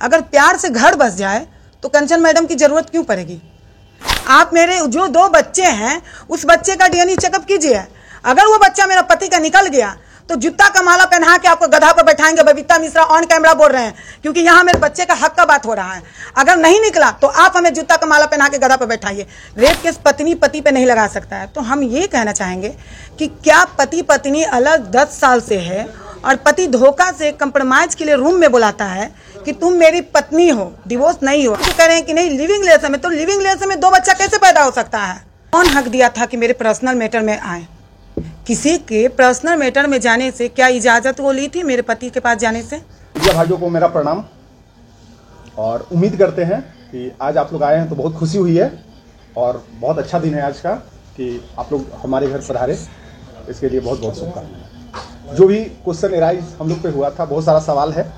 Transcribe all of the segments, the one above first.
अगर प्यार से घर बस जाए तो कंचन मैडम की जरूरत क्यों पड़ेगी? आप मेरे जो 2 बच्चे हैं उस बच्चे का डीएनए चेकअप कीजिए। अगर वो बच्चा मेरा पति का निकल गया तो जूता का माला पहना के आपको गधा पर बैठाएंगे। बबीता मिश्रा ऑन कैमरा बोल रहे हैं, क्योंकि यहाँ मेरे बच्चे का हक का बात हो रहा है। अगर नहीं निकला तो आप हमें जूता का माला पहना के गधा पर बैठाइए। रेप केस पत्नी पति पे नहीं लगा सकता है। तो हम ये कहना चाहेंगे कि क्या पति पत्नी अलग 10 साल से है और पति धोखा से कंप्रोमाइज के लिए रूम में बुलाता है कि तुम मेरी पत्नी हो, डिवोर्स नहीं हो। तो कह रहे हैं कि नहीं लिविंग रिलेशन में, तो लिविंग रिलेशन में 2 बच्चा कैसे पैदा हो सकता है? कौन हक दिया था कि मेरे पर्सनल मैटर में आए? किसी के पर्सनल मैटर में जाने से क्या इजाजत वो ली थी मेरे पति के पास जाने से? मीडिया भाइयों को मेरा प्रणाम, और उम्मीद करते हैं कि आज आप लोग आए हैं तो बहुत खुशी हुई है और बहुत अच्छा दिन है आज का कि आप लोग हमारे घर पधारे। इसके लिए बहुत बहुत शुभकामनाएं। जो भी क्वेश्चन एराइज हम लोग पे हुआ था, बहुत सारा सवाल है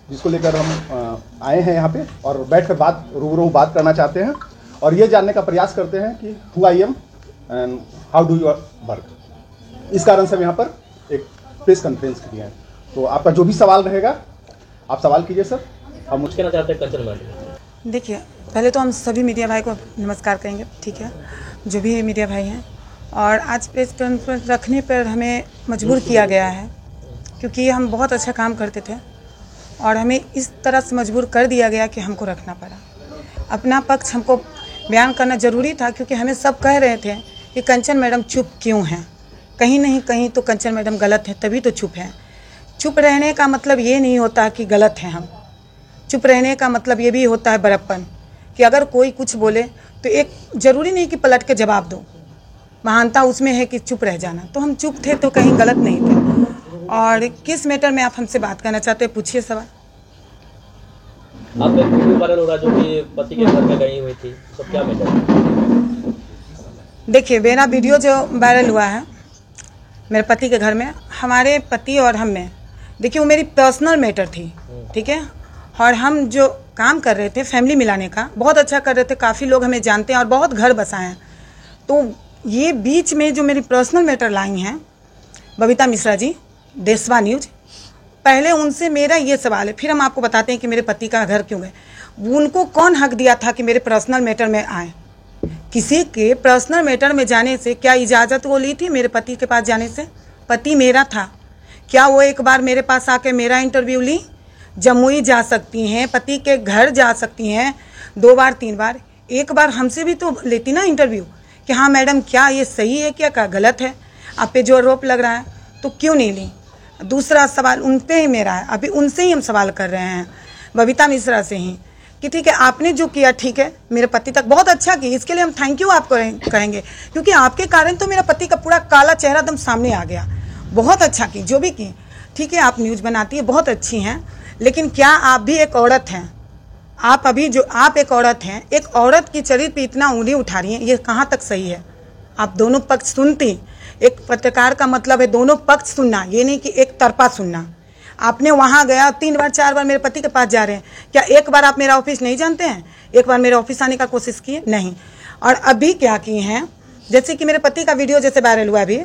जिसको लेकर हम आए हैं यहाँ पे और बैठकर रूबरू बात करना चाहते हैं और ये जानने का प्रयास करते हैं कि who I am and how do your work. इस कारण से हम यहाँ पर एक प्रेस कॉन्फ्रेंस किए हैं। तो आपका जो भी सवाल रहेगा आप सवाल कीजिए सर। हम मुझे कहना चाहते हैं कंचन मैडम। देखिए, पहले तो हम सभी मीडिया भाई को नमस्कार करेंगे, ठीक है, जो भी मीडिया भाई हैं। और आज प्रेस कॉन्फ्रेंस रखने पर हमें मजबूर किया गया है क्योंकि हम बहुत अच्छा काम करते थे और हमें इस तरह से मजबूर कर दिया गया कि हमको रखना पड़ा। अपना पक्ष हमको बयान करना ज़रूरी था क्योंकि हमें सब कह रहे थे कि कंचन मैडम चुप क्यों हैं, कहीं नहीं कहीं तो कंचन मैडम गलत है तभी तो चुप हैं। चुप रहने का मतलब ये नहीं होता कि गलत हैं हम। चुप रहने का मतलब ये भी होता है बड़प्पन, कि अगर कोई कुछ बोले तो एक ज़रूरी नहीं कि पलट के जवाब दो। महानता उसमें है कि चुप रह जाना। तो हम चुप थे तो कहीं गलत नहीं थे। और किस मैटर में आप हमसे बात करना चाहते हैं, पूछिए सवाल। आप एक वीडियो वायरल हो रहा जो कि पति के घर में गई हुई थी, सब क्या मैटर? देखिए, मेरा वीडियो जो वायरल हुआ है मेरे पति के घर में, हमारे पति और हम में, देखिए वो मेरी पर्सनल मैटर थी, ठीक है। और हम जो काम कर रहे थे फैमिली मिलाने का, बहुत अच्छा कर रहे थे, काफ़ी लोग हमें जानते हैं और बहुत घर बसाए हैं। तो ये बीच में जो मेरी पर्सनल मैटर लाई हैं बबीता मिश्रा जी, देशवा न्यूज, पहले उनसे मेरा ये सवाल है, फिर हम आपको बताते हैं कि मेरे पति का घर क्यों गए। उनको कौन हक दिया था कि मेरे पर्सनल मैटर में आए? किसी के पर्सनल मैटर में जाने से क्या इजाज़त वो ली थी मेरे पति के पास जाने से? पति मेरा था, क्या वो एक बार मेरे पास आके मेरा इंटरव्यू ली? जमुई जा सकती हैं, पति के घर जा सकती हैं 2 बार 3 बार, एक बार हमसे भी तो लेती ना इंटरव्यू कि हाँ मैडम क्या ये सही है क्या गलत है, आप पे जो आरोप लग रहा है, तो क्यों नहीं ली? दूसरा सवाल उन पे ही मेरा है, अभी उनसे ही हम सवाल कर रहे हैं, बबीता मिश्रा से ही, कि ठीक है आपने जो किया ठीक है, मेरे पति तक बहुत अच्छा किया, इसके लिए हम थैंक यू आपको कहेंगे, क्योंकि आपके कारण तो मेरा पति का पूरा काला चेहरा एकदम सामने आ गया। बहुत अच्छा की, जो भी की, ठीक है, आप न्यूज़ बनाती है, बहुत अच्छी हैं, लेकिन क्या आप भी एक औरत हैं? आप अभी जो आप एक औरत हैं, एक औरत की चरित्र पे इतना उंगली उठा रही हैं, ये कहाँ तक सही है? आप दोनों पक्ष सुनती, एक पत्रकार का मतलब है दोनों पक्ष सुनना, ये नहीं कि एक तरफा सुनना। आपने वहाँ गया 3 बार 4 बार मेरे पति के पास जा रहे हैं, क्या एक बार आप मेरा ऑफिस नहीं जानते हैं? एक बार मेरे ऑफिस आने का कोशिश किए? नहीं। और अभी क्या किए हैं, जैसे कि मेरे पति का वीडियो जैसे वायरल हुआ, अभी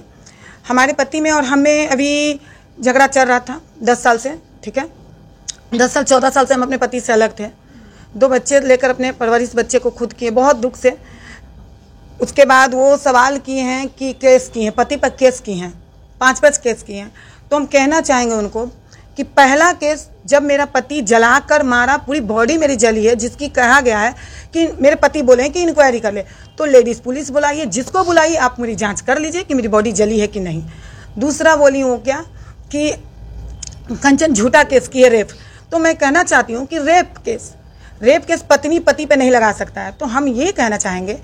हमारे पति में और हमें अभी झगड़ा चल रहा था 10 साल से, ठीक है, 10 साल 14 साल से हम अपने पति से अलग थे। 2 बच्चे लेकर अपने परवरिश बच्चे को खुद किए बहुत दुख से। उसके बाद वो सवाल किए हैं कि केस किए हैं, पति पर केस किए हैं, 5 केस किए हैं। तो हम कहना चाहेंगे उनको कि पहला केस जब मेरा पति जलाकर मारा, पूरी बॉडी मेरी जली है, जिसकी कहा गया है कि मेरे पति बोले कि इंक्वायरी कर ले, तो लेडीज़ पुलिस बुलाइए, जिसको बुलाइए आप मेरी जांच कर लीजिए कि मेरी बॉडी जली है कि नहीं। दूसरा बोली वो क्या कि कंचन झूठा केस की है, रेप। तो मैं कहना चाहती हूँ कि रेप केस पत्नी पति पे नहीं लगा सकता है। तो हम ये कहना चाहेंगे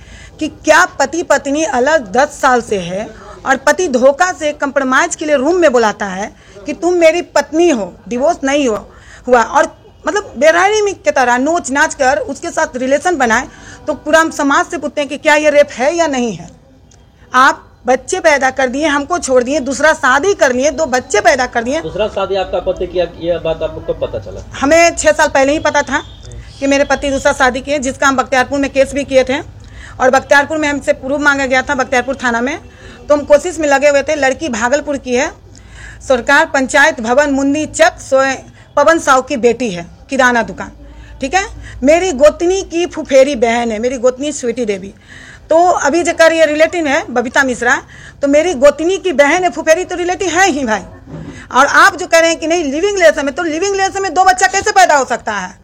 कि क्या पति पत्नी अलग 10 साल से है और पति धोखा से कंप्रोमाइज के लिए रूम में बुलाता है कि तुम मेरी पत्नी हो, डिवोर्स नहीं हुआ, और मतलब बेरहमी की तरह नोच नाच कर उसके साथ रिलेशन बनाए, तो पूरा हम समाज से पूछते हैं कि क्या ये रेप है या नहीं है? आप बच्चे पैदा कर दिए, हमको छोड़ दिए, दूसरा शादी कर लिए, 2 बच्चे पैदा कर दिए। दूसरा शादी आपका पति किया, यह बात आपको कब पता चला? हमें 6 साल पहले ही पता था कि मेरे पति दूसरा शादी किए, जिसका हम बख्तियारपुर में केस भी किए थे और बख्तियारपुर में हमसे प्रूफ मांगा गया था, बख्तियारपुर थाना में। तो हम कोशिश में लगे हुए थे। लड़की भागलपुर की है, सरकार पंचायत भवन मुंदी चक पवन साहू की बेटी है, किराना दुकान, ठीक है। मेरी गोतनी की फुफेरी बहन है, मेरी गोतनी स्वीटी देवी। तो अभी जो कर ये रिलेटिव है बबीता मिश्रा, तो मेरी गोतनी की बहन है, फुफेरी तो रिलेटिव है ही भाई। और आप जो कह रहे हैं कि नहीं लिविंग रिलेशन में, तो लिविंग रिलेशन में 2 बच्चा कैसे पैदा हो सकता है?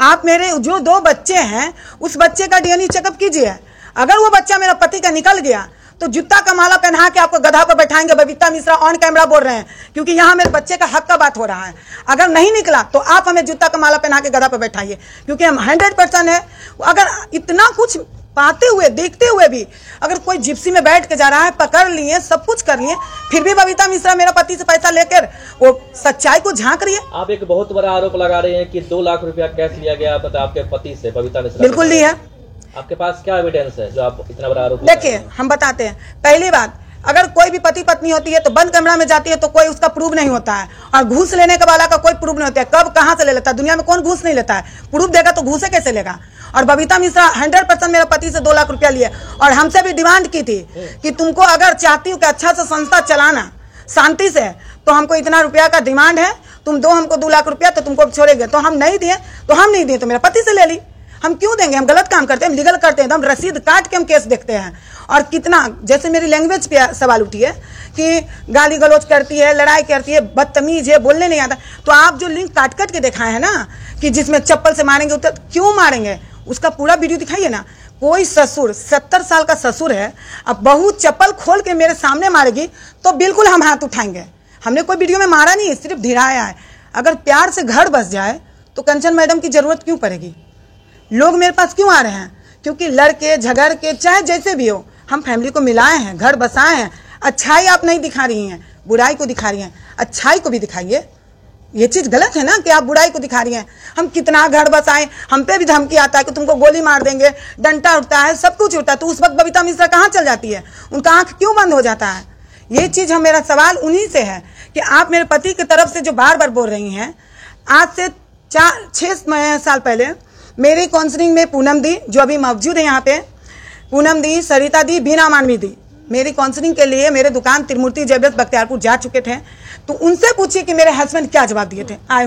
आप मेरे जो 2 बच्चे हैं उस बच्चे का डीएनए चेकअप कीजिए। अगर वो बच्चा मेरा पति का निकल गया तो जूता का माला पहना के आपको गधा पर बैठाएंगे। बबीता मिश्रा ऑन कैमरा बोल रहे हैं, क्योंकि यहाँ मेरे बच्चे का हक का बात हो रहा है। अगर नहीं निकला तो आप हमें जूता का माला पहना के गधा पर बैठाइए, क्योंकि हम 100% है। अगर इतना कुछ पाते हुए देखते हुए भी अगर कोई जिप्सी में बैठ के जा रहा है, पकड़ लिए, सब कुछ कर लिए, फिर भी बबीता मिश्रा मेरा पति से पैसा लेकर वो सच्चाई को झांक रही है। आप एक बहुत बड़ा आरोप लगा रहे हैं कि 2 लाख रुपया कैश लिया गया आपके पति से, बबीता मिश्रा। बिल्कुल नहीं है। आपके पास क्या एविडेंस है जो आप इतना बड़ा आरोप? देखिए, हम बताते हैं। पहली बात, अगर कोई भी पति पत्नी होती है तो बंद कमरा में जाती है तो कोई उसका प्रूफ नहीं होता है, और घूस लेने के वाला का कोई प्रूफ नहीं होता है। कब कहां से ले लेता है? दुनिया में कौन घूस नहीं लेता है? प्रूफ देगा तो घूसे कैसे लेगा? और बबीता मिश्रा 100% मेरे पति से 2 लाख रुपया लिए, और हमसे भी डिमांड की थी कि तुमको अगर चाहती हूँ कि अच्छा से संस्था चलाना शांति से, तो हमको इतना रुपया का डिमांड है, तुम दो हमको 2 लाख रुपया, तो तुमको छोड़ेंगे। तो हम नहीं दिए, तो मेरे पति से ले ली। हम क्यों देंगे? हम गलत काम करते हैं, हम लीगल करते हैं, तो हम रसीद काट के हम केस देखते हैं। और कितना, जैसे मेरी लैंग्वेज पे सवाल उठी है कि गाली गलौज करती है, लड़ाई करती है, बदतमीज है, बोलने नहीं आता, तो आप जो लिंक काट के दिखाए हैं ना कि जिसमें चप्पल से मारेंगे, तो क्यों मारेंगे? उसका पूरा वीडियो दिखाइए ना। कोई ससुर 70 साल का ससुर है, अब बहू चप्पल खोल के मेरे सामने मारेगी तो बिल्कुल हम हाथ उठाएंगे। हमने कोई वीडियो में मारा नहीं है, सिर्फ धिराया है। अगर प्यार से घर बस जाए तो कंचन मैडम की जरूरत क्यों पड़ेगी? लोग मेरे पास क्यों आ रहे हैं? क्योंकि लड़के झगड़ के, चाहे जैसे भी हो, हम फैमिली को मिलाए हैं, घर बसाए हैं। अच्छाई आप नहीं दिखा रही हैं, बुराई को दिखा रही हैं। अच्छाई को भी दिखाइए। ये चीज गलत है ना कि आप बुराई को दिखा रही हैं। हम कितना घर बसाए, हम पे भी धमकी आता है कि तुमको गोली मार देंगे, डंडा उठता है, सब कुछ उठता है, तो उस वक्त बबीता मिश्रा कहाँ चल जाती है? उनका आंख क्यों बंद हो जाता है? ये चीज मेरा सवाल उन्हीं से है कि आप मेरे पति की तरफ से जो बार बार बोल रही हैं। आज से 4-6 साल पहले मेरी काउंसलिंग में पूनम दी, जो अभी मौजूद है यहाँ पे, पूनम दी, सरिता दी, बीना मानवी दी, मेरी काउंसलिंग के लिए मेरे दुकान त्रिमूर्ति ज्वेलर्स बख्तियारपुर जा चुके थे। तो उनसे पूछिए कि मेरे हस्बैंड क्या जवाब दिए थे। आए